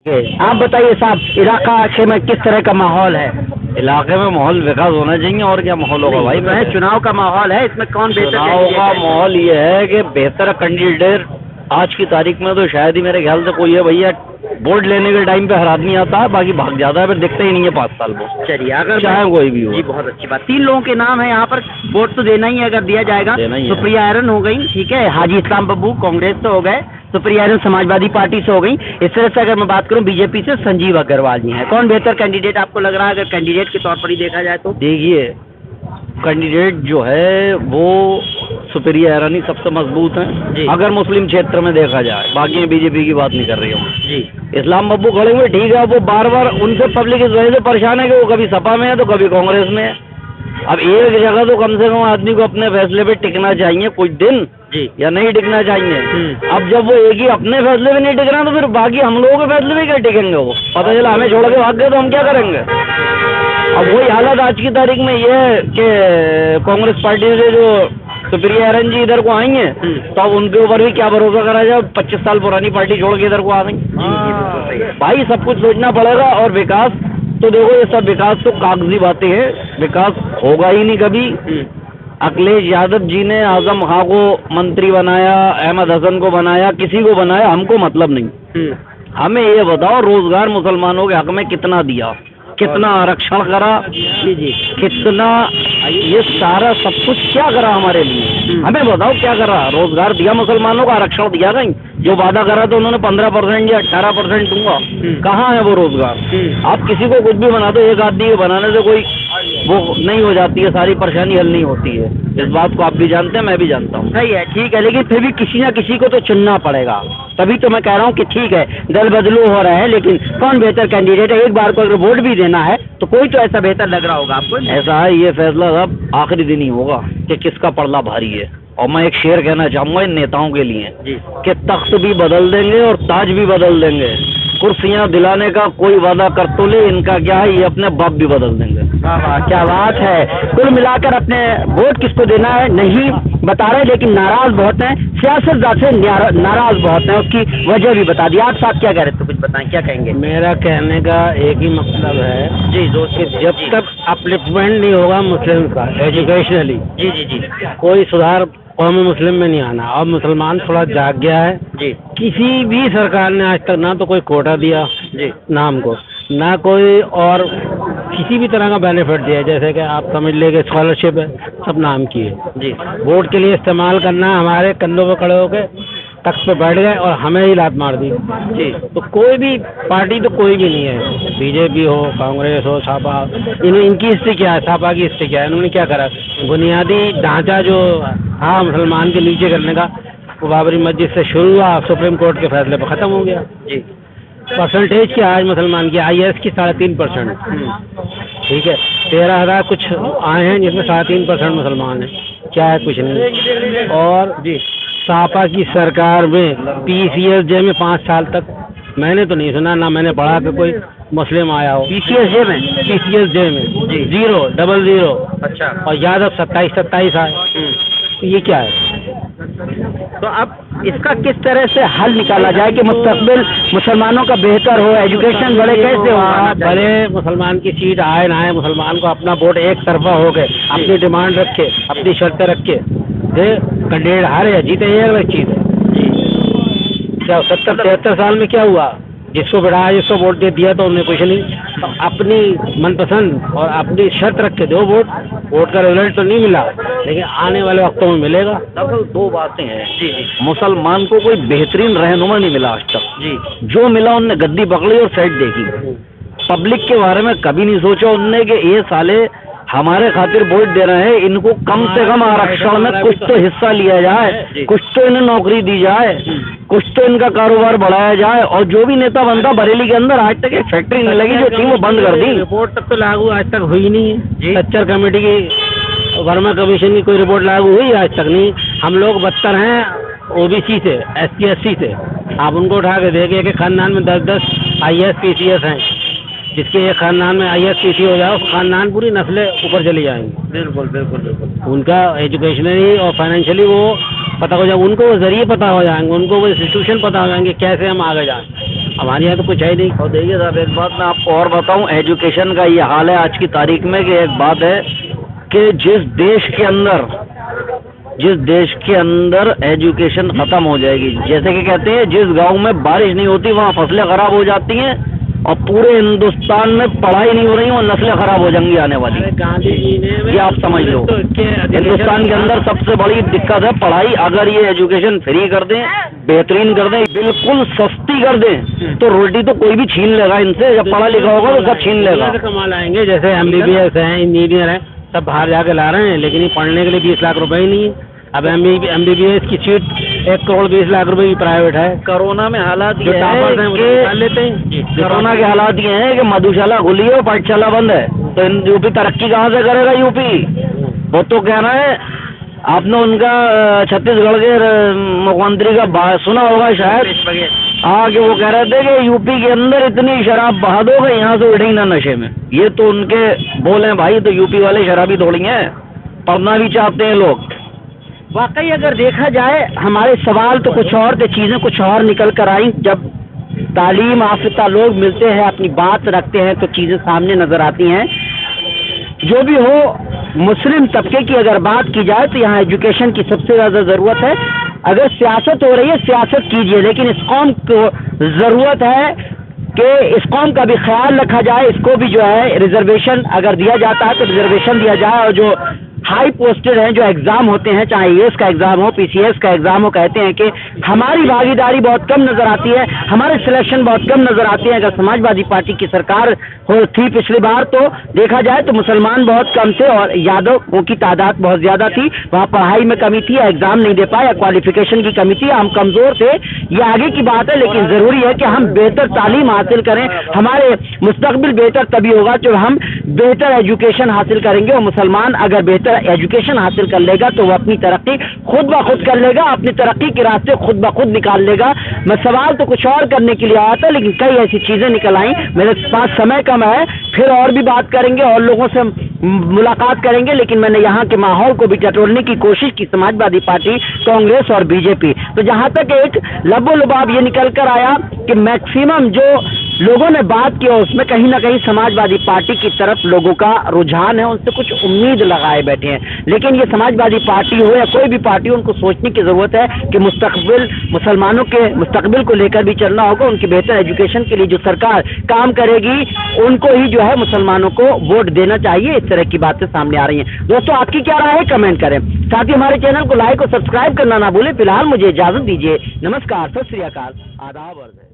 आप बताइए साहब, इलाका में किस तरह का माहौल है? इलाके में माहौल विकास होना चाहिए, और क्या माहौल होगा भाई। मैं चुनाव का माहौल है, इसमें कौन बेहतर चुनाव कैंडिडेट का है? माहौल ये है कि बेहतर कैंडिडेट आज की तारीख में तो शायद ही मेरे ख्याल से कोई है भैया। वोट लेने के टाइम पे हर आदमी आता है, बाकी भाग जाता है, फिर दिखते ही नहीं है 5 साल में। चलिए, अगर चाहे कोई भी हो। जी, बहुत अच्छी बात। 3 लोगों के नाम है यहाँ पर, वोट तो देना ही है अगर दिया जाएगा। देना ही है। सुप्रिया आयरन हो गई, ठीक है, हाजी इस्लाम बब्बू कांग्रेस से हो गए, सुप्रिया आयरन समाजवादी पार्टी से हो गई। इस तरह से अगर मैं बात करूँ बीजेपी से संजीव अग्रवाल जी हैं। कौन बेहतर कैंडिडेट आपको लग रहा है, अगर कैंडिडेट के तौर पर ही देखा जाए तो? देखिए, कैंडिडेट जो है वो सुप्रिया आयरन सबसे मजबूत जी। है अगर मुस्लिम क्षेत्र में देखा जाए। बाकी बीजेपी की बात नहीं कर रही हूँ जी। इस्लाम बब्बू खड़े हुए, ठीक है, वो बार बार उनसे पब्लिक इस वजह से परेशान है कि वो कभी सपा में है तो कभी कांग्रेस में है। अब एक जगह तो कम से कम आदमी को अपने फैसले पे टिकना चाहिए कुछ दिन जी। या नहीं टिकना चाहिए। अब जब वो एक ही अपने फैसले पे नहीं टिक रहा तो फिर बाकी हम लोगों के फैसले पे क्या टिकेंगे? वो पता चला हमें छोड़ के भाग गए तो हम क्या करेंगे? अब वही हालत आज की तारीख में ये है कि कांग्रेस पार्टी से जो सुप्रिया आयरन जी इधर को आई हैं, तो अब उनके ऊपर भी क्या भरोसा करा जाए? 25 साल पुरानी पार्टी छोड़ के इधर को आ गई। भाई सब कुछ सोचना पड़ेगा। और विकास तो देखो, ये सब विकास तो कागजी बातें हैं, विकास होगा ही नहीं कभी। अखिलेश यादव जी ने आजम खां को मंत्री बनाया, अहमद हसन को बनाया, किसी को बनाया, हमको मतलब नहीं। हमें ये बताओ, रोजगार मुसलमानों के हक में कितना दिया, कितना आरक्षण करा, जी। कितना ये सारा सब कुछ क्या करा हमारे लिए? हमें बताओ क्या करा? रोजगार दिया मुसलमानों को, आरक्षण दिया नहीं? जो वादा करा तो उन्होंने 15% या 18% दूंगा, कहाँ है वो रोजगार? आप किसी को कुछ भी बना दो, एक आदमी के बनाने से कोई वो नहीं हो जाती है, सारी परेशानी हल नहीं होती है। इस बात को आप भी जानते हैं, मैं भी जानता हूँ। सही है, ठीक है, लेकिन फिर भी किसी ना किसी को तो चुनना पड़ेगा। तभी तो मैं कह रहा हूँ कि ठीक है, दल बदलू हो रहा है, लेकिन कौन बेहतर कैंडिडेट है? एक बार को अगर वोट भी देना है तो कोई तो ऐसा बेहतर लग रहा होगा आपको। ऐसा है, ये फैसला अब आखिरी दिन ही होगा कि किसका पड़ला भारी है। और मैं एक शेर कहना चाहूंगा इन नेताओं के लिए कि तख्त भी बदल देंगे और ताज भी बदल देंगे, कुर्सियां दिलाने का कोई वादा कर तो ले, इनका क्या है, ये अपने बाप भी बदल देंगे। वाह, क्या बात है। कुल मिलाकर अपने वोट किसको देना है नहीं बता रहे, लेकिन नाराज बहुत हैं, सियासतदान से नाराज बहुत हैं। उसकी वजह भी बता दी। आप साहब क्या कह रहे थे, कुछ बताएं, क्या कहेंगे? मेरा कहने का एक ही मतलब है जी दोस्त, कि जब तक अपलिफ्टमेंट नहीं होगा मुस्लिम का एजुकेशनली, जी जी जी कोई सुधार कौम मुस्लिम में नहीं आना। अब मुसलमान थोड़ा जाग गया है जी। किसी भी सरकार ने आज तक ना तो कोई कोटा दिया जी नाम को, ना कोई और किसी भी तरह का बेनिफिट दिया। जैसे कि आप समझ लेंगे स्कॉलरशिप है, सब नाम की है जी। वोट के लिए इस्तेमाल करना, हमारे कंधों पे खड़े होके तख्त पे बैठ गए और हमें ही लात मार दी जी। तो कोई भी पार्टी तो कोई भी नहीं है, बीजेपी हो, कांग्रेस हो, सपा, इनकी हिस्ट्री क्या है? सपा की हिस्ट्री क्या है? इन्होंने क्या करा? बुनियादी ढांचा जो था मुसलमान के नीचे करने का, वो बाबरी मस्जिद से शुरू हुआ, सुप्रीम कोर्ट के फैसले पर खत्म हो गया। जी। परसेंटेज क्या आज मुसलमान की? IAS की 3.5%, ठीक है, 13,000 कुछ आए हैं जिसमें 3.5% मुसलमान है। क्या है? कुछ नहीं। और जी, सपा की सरकार में PCSJ में 5 साल तक मैंने तो नहीं सुना, ना मैंने पढ़ा कि कोई मुस्लिम आया हो। PCSJ में जी 000। अच्छा। और यादव 27 आए। तो ये क्या है? तो अब इसका किस तरह से हल निकाला जाए कि मुस्तकबिल मुसलमानों का बेहतर हो, एजुकेशन बढ़े? कैसे हो? भले मुसलमान की सीट आए ना आए, मुसलमान को अपना वोट एक तरफा हो गए, अपनी डिमांड रखे, अपनी शर्तें रखे, कैंडिडेट हारे या जीते, ये अलग चीज है। क्या 70-73 साल में क्या हुआ? जिसको बढ़ाया, जिसको वोट दे दिया तो उन्हें कुछ नहीं। तो अपनी मनपसंद और अपनी शर्त रख के दो वोट का रिजल्ट तो नहीं मिला, लेकिन आने वाले वक्तों में मिलेगा। दरअसल 2 बातें हैं जी। मुसलमान को कोई बेहतरीन रहनुमा नहीं मिला आज तक जी। जो मिला उनने गद्दी पकड़ी और साइड देखी। पब्लिक के बारे में कभी नहीं सोचा उनने कि ये साले हमारे खातिर वोट दे रहे हैं, इनको कम से कम आरक्षण में कुछ तो हिस्सा लिया जाए, कुछ तो इन्हें नौकरी दी जाए, कुछ तो इनका कारोबार बढ़ाया जाए। और जो भी नेता बनता, बरेली के अंदर आज तक एक फैक्ट्री नहीं लगी जो थी वो बंद कर दी। रिपोर्ट तक तो लागू आज तक हुई नहीं है। सच्चर कमेटी की, वर्मा कमीशन की कोई रिपोर्ट लागू हुई आज तक नहीं। हम लोग बदतर हैं OBC से, SC SC से। आप उनको उठा के देखिए कि खानदान में 10-10 IAS PCS हैं, जिसके एक खानदान में IAS PC हो जाए, खानदान पूरी नस्लें ऊपर चली जाएंगी। बिल्कुल बिल्कुल बिल्कुल। उनका एजुकेशनली और फाइनेंशियली वो पता हो जाए, उनको वो जरिए पता हो जाएंगे, उनको वो इंस्टीट्यूशन पता हो जाएंगे, कैसे हम आगे जाएं। हमारे यहाँ तो कुछ है ही नहीं। और देखिए साहब, एक बात मैं आपको और बताऊं, एजुकेशन का ये हाल है आज की तारीख में कि एक बात है कि जिस देश के अंदर एजुकेशन खत्म हो जाएगी, जैसे कि कहते हैं जिस गांव में बारिश नहीं होती वहाँ फसलें खराब हो जाती हैं, और पूरे हिंदुस्तान में पढ़ाई नहीं हो रही और नस्लें खराब हो जाएंगी आने वाली। गांधी जी ने ये आप समझ लो, हिंदुस्तान के अंदर सबसे बड़ी दिक्कत है पढ़ाई। अगर ये एजुकेशन फ्री कर दें, बेहतरीन कर दें, बिल्कुल सस्ती कर दें, तो रोटी तो कोई भी छीन लेगा इनसे। जब पढ़ा लिखा होगा तो सब छीन लेगा। कमा लाएंगे, जैसे MBBS है, इंजीनियर है, सब बाहर जाके ला रहे हैं, लेकिन ये पढ़ने के लिए 20 लाख रुपए ही नहीं है। अब MBBS की सीट 1 करोड़ 20 लाख रुपए की प्राइवेट है। कोरोना में हालात ये टॉपर्स हैं वो निकाल लेते हैं। कोरोना के हालात ये हैं कि मधुशाला खुली है और पाठशाला बंद है, तो यूपी तरक्की कहाँ से करेगा? यूपी वो तो कहना है, आपने उनका छत्तीसगढ़ के मुख्यमंत्री का सुना होगा शायद, हाँ, कि वो कह रहे थे कि यूपी के अंदर इतनी शराब बहा दो कि यहाँ से उठे ही ना नशे में। ये तो उनके बोल हैं भाई, तो यूपी वाले शराबी थोड़ी हैं, पढ़ना भी चाहते हैं लोग। वाकई अगर देखा जाए, हमारे सवाल तो कुछ और थे, चीज़ें कुछ और निकल कर आई। जब तालीम याफ्ता लोग मिलते हैं, अपनी बात रखते हैं, तो चीज़ें सामने नजर आती हैं। जो भी हो, मुस्लिम तबके की अगर बात की जाए तो यहाँ एजुकेशन की सबसे ज़्यादा ज़रूरत है। अगर सियासत हो रही है, सियासत कीजिए, लेकिन इस कौम को ज़रूरत है कि इस कौम का भी ख्याल रखा जाए। इसको भी जो है रिजर्वेशन अगर दिया जाता है तो रिजर्वेशन दिया जाए, और जो हाई पोस्टेड हैं, जो एग्ज़ाम होते हैं, चाहे IAS का एग्ज़ाम हो, PCS का एग्ज़ाम हो, कहते हैं कि हमारी भागीदारी बहुत कम नज़र आती है, हमारे सिलेक्शन बहुत कम नज़र आते हैं। अगर समाजवादी पार्टी की सरकार थी पिछली बार, तो देखा जाए तो मुसलमान बहुत कम थे और यादवों की तादाद बहुत ज़्यादा थी। वहाँ पढ़ाई में कमी थी, या एग्ज़ाम नहीं दे पाए, या क्वालिफिकेशन की कमी थी, हम कमज़ोर थे, ये आगे की बात है। लेकिन ज़रूरी है कि हम बेहतर तालीम हासिल करें। हमारे मुस्तकबिल बेहतर तभी होगा जब हम बेहतर एजुकेशन हासिल करेंगे, और मुसलमान अगर बेहतर एजुकेशन हासिल कर लेगा तो वो अपनी तरक्की खुद ब खुद कर लेगा, अपनी तरक्की के रास्ते खुद ब खुद निकाल लेगा। मैं सवाल तो कुछ और करने के लिए आया था, लेकिन कई ऐसी चीज़ें निकल आई। मेरे पास समय कम है, फिर और भी बात करेंगे और लोगों से मुलाकात करेंगे, लेकिन मैंने यहाँ के माहौल को भी टटोलने की कोशिश की, समाजवादी पार्टी, कांग्रेस और BJP। तो जहाँ तक एक लबो-लुबाब ये निकल कर आया कि मैक्सिमम जो लोगों ने बात की, उसमें कहीं ना कहीं समाजवादी पार्टी की तरफ लोगों का रुझान है, उनसे कुछ उम्मीद लगाए बैठे हैं। लेकिन ये समाजवादी पार्टी हो या कोई भी पार्टी, उनको सोचने की ज़रूरत है कि मुस्तकबिल, मुसलमानों के मुस्तकबिल को लेकर भी चलना होगा। उनकी बेहतर एजुकेशन के लिए जो सरकार काम करेगी, उनको ही जो है मुसलमानों को वोट देना चाहिए। इस तरह की बातें सामने आ रही हैं। दोस्तों, आपकी क्या राय है? कमेंट करें। साथ ही हमारे चैनल को लाइक और सब्सक्राइब करना ना भूलें। फिलहाल मुझे इजाज़त दीजिए। नमस्कार, सत श्री अकाल, आदाब।